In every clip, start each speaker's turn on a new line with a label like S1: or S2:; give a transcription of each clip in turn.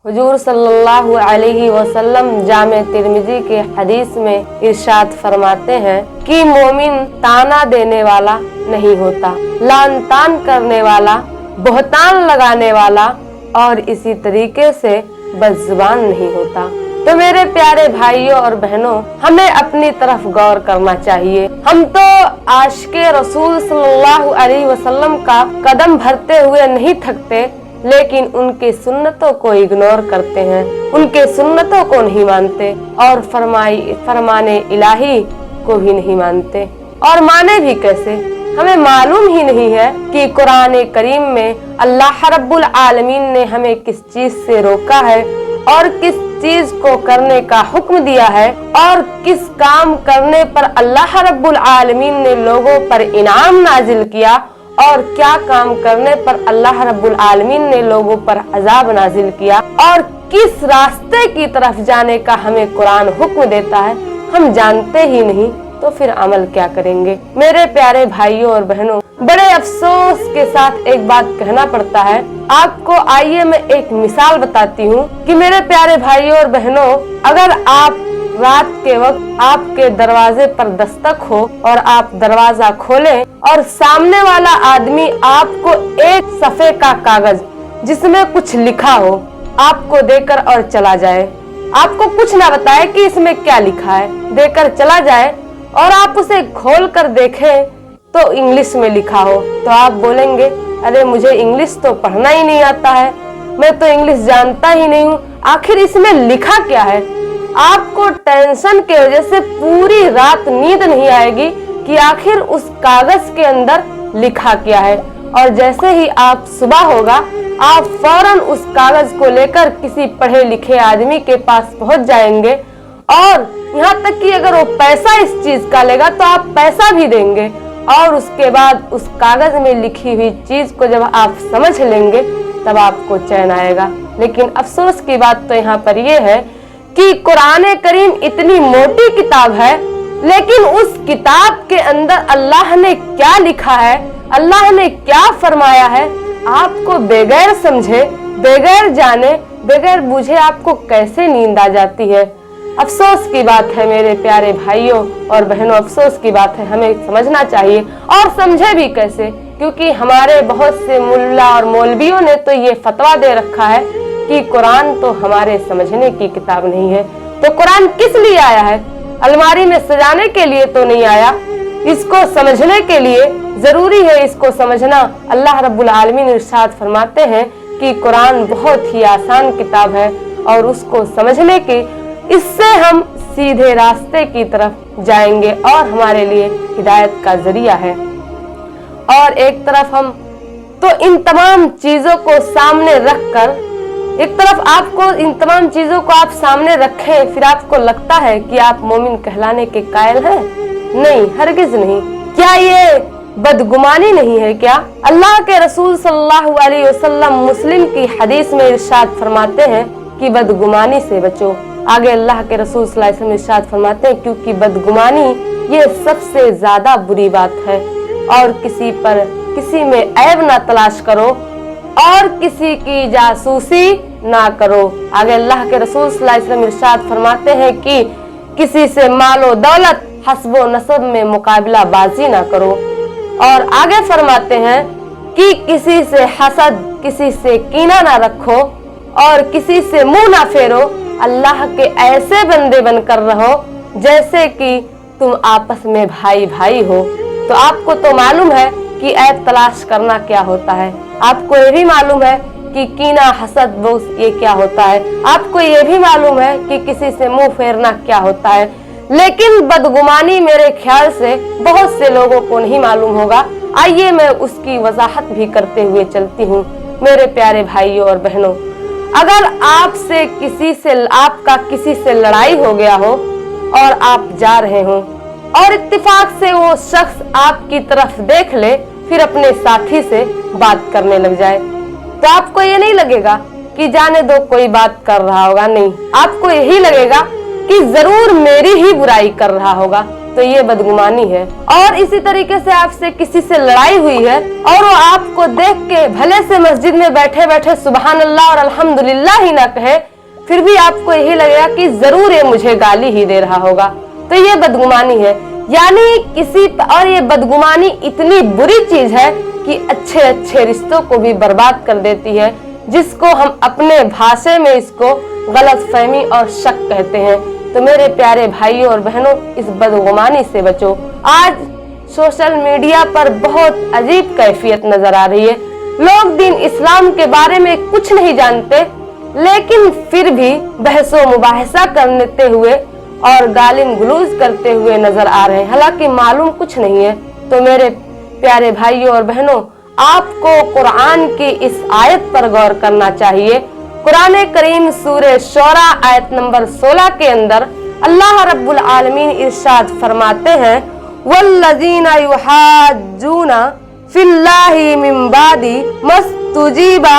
S1: हुजूर सल्लल्लाहु अलैहि वसल्लम जामे तिर्मिजी के हदीस में इरशाद फरमाते हैं कि मोमिन ताना देने वाला नहीं होता, लान तान करने वाला, बहतान लगाने वाला और इसी तरीके से बदजुबान नहीं होता। तो मेरे प्यारे भाइयों और बहनों, हमें अपनी तरफ गौर करना चाहिए। हम तो आशिक़े रसूल सल्लल्लाहु अलैहि वसल्लम का कदम भरते हुए नहीं थकते, लेकिन उनके सुन्नतों को इग्नोर करते हैं, उनके सुन्नतों को नहीं मानते और फरमाने इलाही को भी नहीं मानते। और माने भी कैसे? हमें मालूम ही नहीं है कि कुरान करीम में अल्लाह रब्बुल आलमीन ने हमें किस चीज से रोका है और किस चीज को करने का हुक्म दिया है और किस काम करने पर अल्लाह रब्बुल आलमीन ने लोगों पर इनाम नाजिल किया और क्या काम करने पर अल्लाह रब्बुल आलमीन ने लोगों पर अजाब नाजिल किया और किस रास्ते की तरफ जाने का हमें कुरान हुक्म देता है, हम जानते ही नहीं तो फिर अमल क्या करेंगे। मेरे प्यारे भाइयों और बहनों, बड़े अफसोस के साथ एक बात कहना पड़ता है आपको। आइए मैं एक मिसाल बताती हूँ कि मेरे प्यारे भाइयों और बहनों, अगर आप रात के वक्त आपके दरवाजे पर दस्तक हो और आप दरवाजा खोलें और सामने वाला आदमी आपको एक सफ़े का कागज जिसमें कुछ लिखा हो आपको देकर और चला जाए, आपको कुछ ना बताए कि इसमें क्या लिखा है, देकर चला जाए और आप उसे खोल कर देखें तो इंग्लिश में लिखा हो, तो आप बोलेंगे अरे मुझे इंग्लिश तो पढ़ना ही नहीं आता है, मैं तो इंग्लिश जानता ही नहीं हूँ, आखिर इसमें लिखा क्या है। आपको टेंशन की वजह से पूरी रात नींद नहीं आएगी कि आखिर उस कागज के अंदर लिखा क्या है। और जैसे ही आप सुबह होगा आप फौरन उस कागज को लेकर किसी पढ़े लिखे आदमी के पास पहुंच जाएंगे और यहाँ तक कि अगर वो पैसा इस चीज का लेगा तो आप पैसा भी देंगे और उसके बाद उस कागज में लिखी हुई चीज को जब आप समझ लेंगे तब आपको चैन आएगा। लेकिन अफसोस की बात तो यहाँ पर यह है कि कुरान करीम इतनी मोटी किताब है, लेकिन उस किताब के अंदर अल्लाह ने क्या लिखा है, अल्लाह ने क्या फरमाया है, आपको बगैर समझे, बगैर जाने, बगैर बूझे आपको कैसे नींद आ जाती है। अफसोस की बात है मेरे प्यारे भाइयों और बहनों, अफसोस की बात है। हमें समझना चाहिए और समझे भी कैसे, क्योंकि हमारे बहुत से मुल्ला और मौलवियों ने तो ये फतवा दे रखा है कि कुरान तो हमारे समझने की किताब नहीं है। तो कुरान किस लिए आया है? अलमारी में सजाने के लिए तो नहीं आया, इसको समझने के लिए जरूरी है इसको समझना। अल्लाह रब्बुल आलमीन इरशाद फरमाते हैं कि कुरान बहुत ही आसान किताब है और उसको समझने की इससे हम सीधे रास्ते की तरफ जाएंगे और हमारे लिए हिदायत का जरिया है। और एक तरफ हम तो इन तमाम चीजों को सामने रखकर, एक तरफ आपको इन तमाम चीजों को आप सामने रखें, फिर आपको लगता है कि आप मोमिन कहलाने के कायल हैं? नहीं, हरगिज नहीं। क्या ये बदगुमानी नहीं है क्या? अल्लाह के रसूल सल्लल्लाहु अलैहि वसल्लम मुस्लिम की हदीस में इरशाद फरमाते हैं कि बदगुमानी से बचो। आगे अल्लाह के रसूल सल्लल्लाहु अलैहि वसल्लम इरशाद फरमाते हैं क्योंकि बदगुमानी ये सबसे ज्यादा बुरी बात है और किसी में ऐब ना तलाश करो और किसी की जासूसी ना करो। आगे अल्लाह के रसूल सल्लल्लाहु अलैहि वसल्लम इरशाद फरमाते हैं कि किसी से मालो दौलत हस्बो नसब में मुकाबला बाजी ना करो। और आगे फरमाते हैं कि किसी से हसद, किसी से कीना ना रखो और किसी से मुंह ना फेरो। अल्लाह के ऐसे बंदे बनकर रहो जैसे कि तुम आपस में भाई भाई हो। तो आपको तो मालूम है कि ऐब तलाश करना क्या होता है, आपको ये भी मालूम है कि कीना, हसद, बुग़्ज़ ये क्या होता है, आपको ये भी मालूम है कि किसी से मुंह फेरना क्या होता है। लेकिन बदगुमानी मेरे ख्याल से बहुत से लोगों को नहीं मालूम होगा। आइए मैं उसकी वजाहत भी करते हुए चलती हूँ। मेरे प्यारे भाइयों और बहनों, अगर आपका किसी से लड़ाई हो गया हो और आप जा रहे हो और इत्तेफाक से वो शख्स आपकी तरफ देख ले, फिर अपने साथी से बात करने लग जाए, तो आपको ये नहीं लगेगा कि जाने दो कोई बात कर रहा होगा, नहीं, आपको यही लगेगा कि जरूर मेरी ही बुराई कर रहा होगा। तो ये बदगुमानी है। और इसी तरीके से आपसे किसी से लड़ाई हुई है और वो आपको देख के भले से मस्जिद में बैठे बैठे सुबहान अल्लाह और अल्हम्दुलिल्लाह ही ना कहे, फिर भी आपको यही लगेगा कि जरूर ये मुझे गाली ही दे रहा होगा, तो ये बदगुमानी है। यानी किसी और ये बदगुमानी इतनी बुरी चीज है कि अच्छे अच्छे रिश्तों को भी बर्बाद कर देती है, जिसको हम अपने भाषा में इसको गलतफहमी और शक कहते हैं। तो मेरे प्यारे भाइयों और बहनों, इस बदगुमानी से बचो। आज सोशल मीडिया पर बहुत अजीब कैफियत नजर आ रही है। लोग दीन इस्लाम के बारे में कुछ नहीं जानते, लेकिन फिर भी बहसो मुबाहिसा करते हुए और गालिम गलूज करते हुए नजर आ रहे हैं, हालांकि मालूम कुछ नहीं है। तो मेरे प्यारे भाइयों और बहनों, आपको कुरान की इस आयत पर गौर करना चाहिए। कुरान करीम सूरे शोरा आयत नंबर 16 के अंदर अल्लाह रब्बुल आलमीन इरशाद फरमाते हैं, वल्लज़ीना युहाज्जूना फिल्लाहि मिन बादी मस्तुजीबा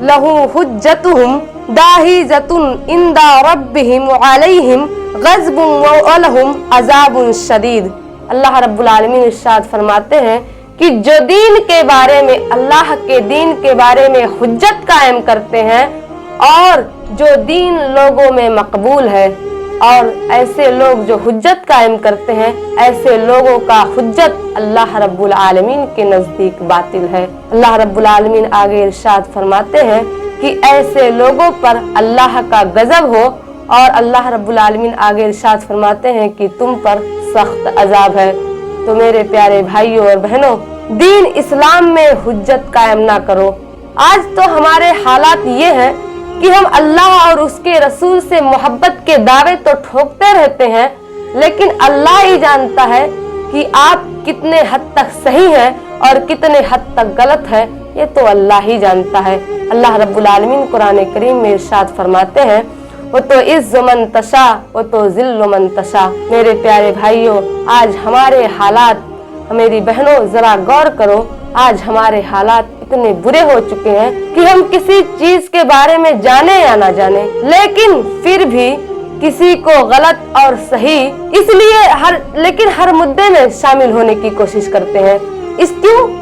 S1: लहु हुज्जतुहुम दाहिजतुन इंदा रब्बिहिम अलैहिम गज़बुन व लहुम अज़ाबुन शदीद। अल्लाह रब्बुल आलमीन इरशाद फरमाते हैं कि जो दीन के बारे में, अल्लाह के दीन के बारे में हुज्जत कायम करते हैं और जो दीन लोगों में मकबूल है, और ऐसे लोग जो हुज्जत कायम करते हैं, ऐसे लोगों का हुज्जत अल्लाह रब्बुल आलमीन के नजदीक बातिल है। अल्लाह रब्बुल आलमीन आगे इरशाद फरमाते हैं कि ऐसे लोगों पर अल्लाह का गजब हो, और अल्लाह रब्बुल आलमीन आगे इरशाद फरमाते हैं कि तुम पर सख्त अजाब है। तो मेरे प्यारे भाइयों और बहनों, दीन इस्लाम में हुज्जत कायम ना करो। आज तो हमारे हालात ये हैं कि हम अल्लाह और उसके रसूल से मोहब्बत के दावे तो ठोकते रहते हैं, लेकिन अल्लाह ही जानता है कि आप कितने हद तक सही हैं और कितने हद तक गलत है, ये तो अल्लाह ही जानता है। अल्लाह रब्बुल आलमीन कुरान करीम में इरशाद फरमाते हैं, वो तो इज़्ज़ु मन तशा वो तो ज़िल्लु मन तशा। मेरे प्यारे भाइयों, आज हमारे हालात, मेरी बहनों जरा गौर करो, आज हमारे हालात इतने बुरे हो चुके हैं कि हम किसी चीज के बारे में जाने या ना जाने, लेकिन फिर भी किसी को गलत और सही लेकिन हर मुद्दे में शामिल होने की कोशिश करते हैं।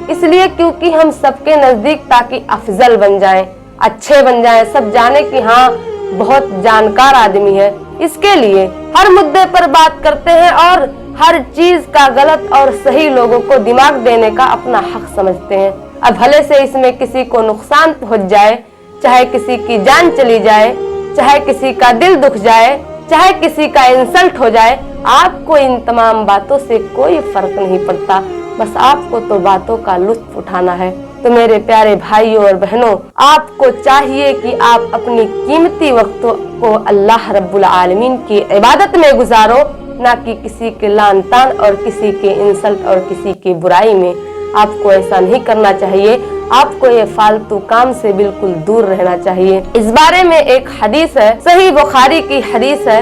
S1: इसलिए क्योंकि हम सबके नजदीक ताकि अफजल बन जाएं, अच्छे बन जाएं, सब जाने कि हाँ बहुत जानकार आदमी है। इसके लिए हर मुद्दे पर बात करते हैं और हर चीज का गलत और सही लोगों को दिमाग देने का अपना हक समझते हैं। अब भले से इसमें किसी को नुकसान पहुंच जाए, चाहे किसी की जान चली जाए, चाहे किसी का दिल दुख जाए, चाहे किसी का इंसल्ट हो जाए, आपको इन तमाम बातों से कोई फर्क नहीं पड़ता, बस आपको तो बातों का लुत्फ उठाना है। तो मेरे प्यारे भाइयों और बहनों, आपको चाहिए कि आप अपनी कीमती वक्तों को अल्लाह रब्बुल आलमीन की इबादत में गुजारो, ना कि किसी के लान तान और किसी के इंसल्ट और किसी की बुराई में। आपको ऐसा नहीं करना चाहिए, आपको ये फालतू काम से बिल्कुल दूर रहना चाहिए। इस बारे में एक हदीस है, सही बुखारी की हदीस है।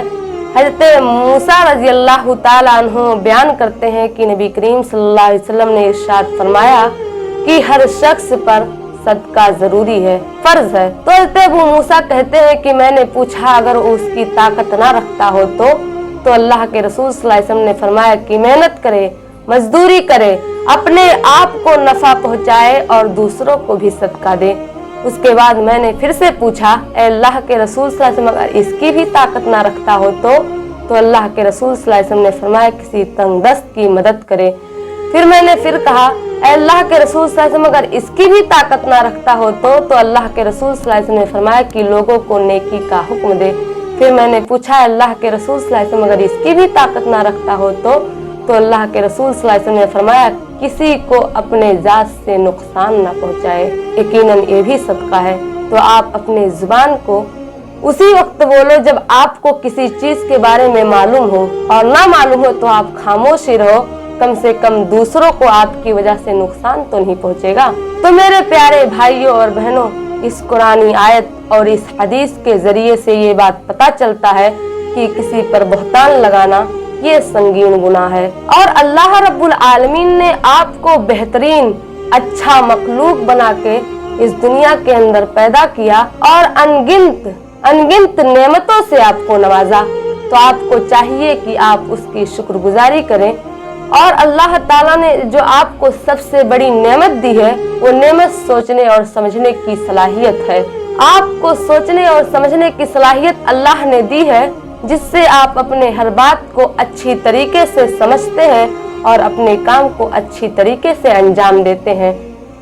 S1: हज़रत मूसा रज़ी अल्लाह तआला अन्हु बयान करते हैं कि नबी करीम सल्लल्लाहु अलैहि वसल्लम ने इरशाद फरमाया कि हर शख्स पर सदका जरूरी है, फर्ज है। तो हज़रत अबू मूसा कहते हैं कि मैंने पूछा अगर उसकी ताकत ना रखता हो तो अल्लाह के रसूल सल्लल्लाहु अलैहि वसल्लम ने फरमाया कि मेहनत करे, मजदूरी करे, अपने आप को नफा पहुंचाए और दूसरों को भी सदका दे। उसके बाद मैंने फिर से पूछा, अल्लाह के रसूल सल्लल्लाहु अलैहि वसल्लम अगर इसकी भी ताकत ना रखता हो तो अल्लाह के रसूल सल्लल्लाहु अलैहि वसल्लम ने फरमाया किसी तंगदस्त की मदद करे। फिर मैंने फिर कहा, अल्लाह के रसूल सल्लल्लाहु अलैहि वसल्लम अगर इसकी भी ताकत ना रखता हो तो अल्लाह के रसूल सल्लल्लाहु अलैहि वसल्लम ने फरमाया कि लोगों को नेकी का हुक्म दे। फिर मैंने पूछा, अल्लाह के रसूल सल्लल्लाहु अलैहि वसल्लम अगर इसकी भी ताकत ना रखता हो तो अल्लाह के रसूल सल्लल्लाहु अलैहि वसल्लम ने फरमाया किसी को अपने जात से नुकसान ना पहुंचाए, यकीनन ये भी सदका है। तो आप अपनी जुबान को उसी वक्त बोलो जब आपको किसी चीज के बारे में मालूम हो, और ना मालूम हो तो आप खामोश ही रहो, कम से कम दूसरों को आपकी वजह से नुकसान तो नहीं पहुंचेगा। तो मेरे प्यारे भाइयों और बहनों, इस कुरानी आयत और इस हदीस के जरिए से ये बात पता चलता है कि किसी पर बहतान लगाना ये संगीन गुनाह है। और अल्लाह रब्बुल आलमीन ने आपको बेहतरीन अच्छा मखलूक बना के इस दुनिया के अंदर पैदा किया और अनगिनत नेमतों से आपको नवाजा। तो आपको चाहिए कि आप उसकी शुक्रगुजारी करें। और अल्लाह ताला ने जो आपको सबसे बड़ी नेमत दी है वो नेमत सोचने और समझने की सलाहियत है। आपको सोचने और समझने की सलाहियत अल्लाह ने दी है, जिससे आप अपने हर बात को अच्छी तरीके से समझते हैं और अपने काम को अच्छी तरीके से अंजाम देते हैं।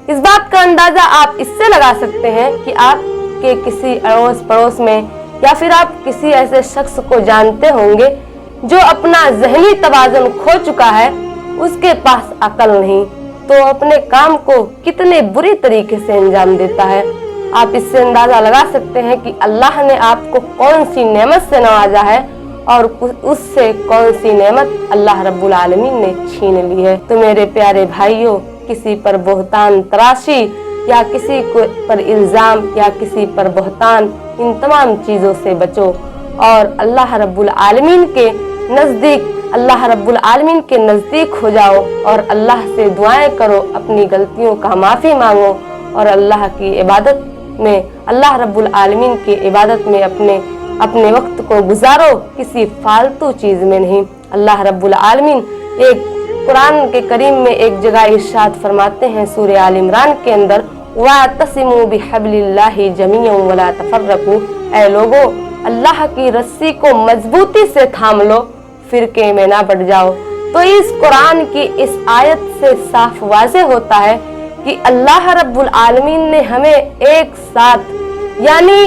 S1: इस बात का अंदाजा आप इससे लगा सकते हैं कि आपके किसी अड़ोस पड़ोस में या फिर आप किसी ऐसे शख्स को जानते होंगे जो अपना ज़हनी तवाज़ुन खो चुका है, उसके पास अकल नहीं, तो अपने काम को कितने बुरी तरीके से अंजाम देता है। आप इससे अंदाजा लगा सकते हैं कि अल्लाह ने आपको कौन सी नेमत से नवाजा है और उससे कौन सी नेमत अल्लाह रब्बुल आलमीन ने छीन ली है। तो मेरे प्यारे भाइयों, किसी पर बोहतान तराशी या किसी पर इल्ज़ाम या किसी पर बोहतान, इन तमाम चीज़ों से बचो और अल्लाह रब्बुल आलमीन के नज़दीक हो जाओ और अल्लाह से दुआएं करो, अपनी गलतियों का माफ़ी मांगो और अल्लाह की इबादत में, अल्लाह रब्बुल आलमीन की इबादत में अपने वक्त को गुजारो, किसी फालतू चीज़ में नहीं। अल्लाह रब्बुल आलमीन एक कुरान के करीम में एक जगह इरशाद फरमाते हैं सूरह आल इमरान के अंदर, वातसिमू बिहब्लिल्लाहि जमीअन वला तफर्रकू, ऐ लोगो अल्लाह की रस्सी को मजबूती से थाम लो, फिरके में ना बढ़ जाओ। तो इस कुरान की इस आयत से साफ वाज़े होता है कि अल्लाह रब्बुल आलमीन ने हमें एक साथ यानी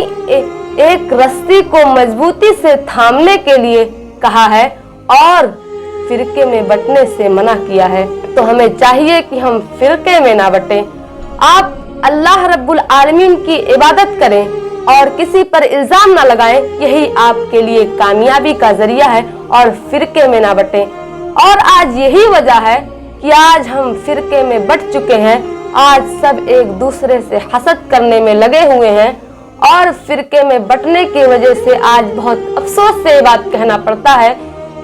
S1: एक रस्सी को मजबूती से थामने के लिए कहा है और फिरके में बंटने से मना किया है। तो हमें चाहिए कि हम फिरके में ना बंटें। आप अल्लाह रब्बुल आलमीन की इबादत करें और किसी पर इल्जाम ना लगाएं, यही आपके लिए कामयाबी का जरिया है, और फिरके में ना बंटें। और आज यही वजह है कि आज हम फिरके में बंट चुके हैं। आज सब एक दूसरे से हसद करने में लगे हुए हैं और फिरके में बंटने की वजह से आज बहुत अफसोस से ये बात कहना पड़ता है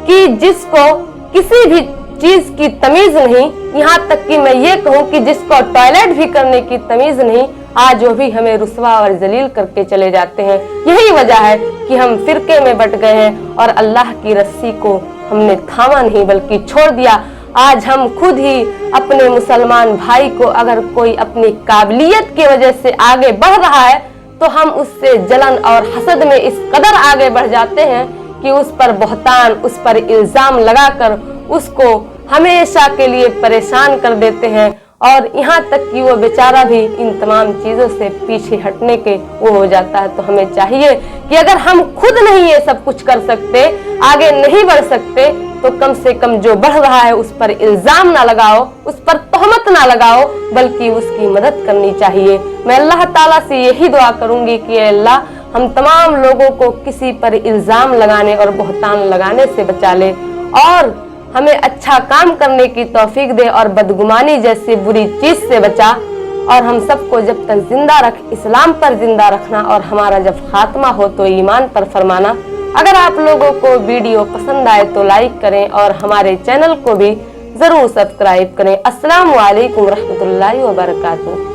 S1: कि जिसको किसी भी चीज की तमीज नहीं, यहाँ तक कि मैं ये कहूँ कि जिसको टॉयलेट भी करने की तमीज नहीं, आज वो भी हमें रुसवा और जलील करके चले जाते हैं। यही वजह है कि हम फिरके में बंट गए हैं और अल्लाह की रस्सी को हमने थामा नहीं बल्कि छोड़ दिया। आज हम खुद ही अपने मुसलमान भाई को अगर कोई अपनी काबिलियत की वजह से आगे बढ़ रहा है तो हम उससे जलन और हसद में इस कदर आगे बढ़ जाते हैं कि उस पर बोहतान, उस पर इल्जाम लगाकर उसको हमेशा के लिए परेशान कर देते हैं और यहाँ तक कि वो बेचारा भी इन तमाम चीज़ों से पीछे हटने के वो हो जाता है। तो हमें चाहिए कि अगर हम खुद नहीं ये सब कुछ कर सकते, आगे नहीं बढ़ सकते, तो कम से कम जो बढ़ रहा है उस पर इल्जाम ना लगाओ, उस पर तोहमत ना लगाओ, बल्कि उसकी मदद करनी चाहिए। मैं अल्लाह ताला से यही दुआ करूंगी कि अल्लाह हम तमाम लोगों को किसी पर इल्जाम लगाने और बोहतान लगाने से बचा ले और हमें अच्छा काम करने की तौफीक दे और बदगुमानी जैसी बुरी चीज से बचा। और हम सबको जब तक जिंदा रख, इस्लाम पर जिंदा रखना और हमारा जब खात्मा हो तो ईमान पर फरमाना। अगर आप लोगों को वीडियो पसंद आए तो लाइक करें और हमारे चैनल को भी जरूर सब्सक्राइब करें। अस्सलामु अलैकुम रहमतुल्लाहि व बरकातुहू।